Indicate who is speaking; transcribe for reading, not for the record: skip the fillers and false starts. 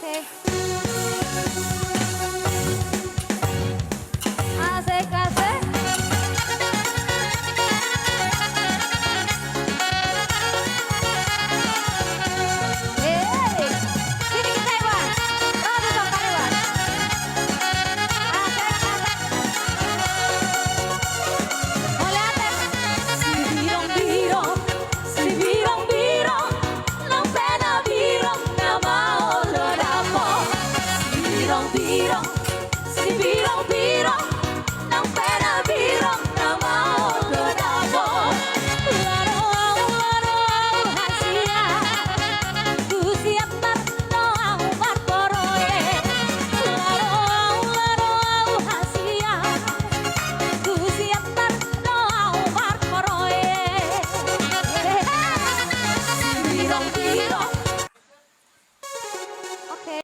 Speaker 1: Oke. Asik, asik. Hei, sini kita Iwan. Rada sopan Iwan. Asik, asik. Mau lihat ya? Si birong-birong, si birong-birong, nang pena birong na mau lo dapo. Si birong-birong, si birong-birong, nang pena birong na mau lo dapo. Laro au hasia, ku siap marno au markoroe. Laro au hasia, ku siap marno au markoroe. Si birong-birong. Oke.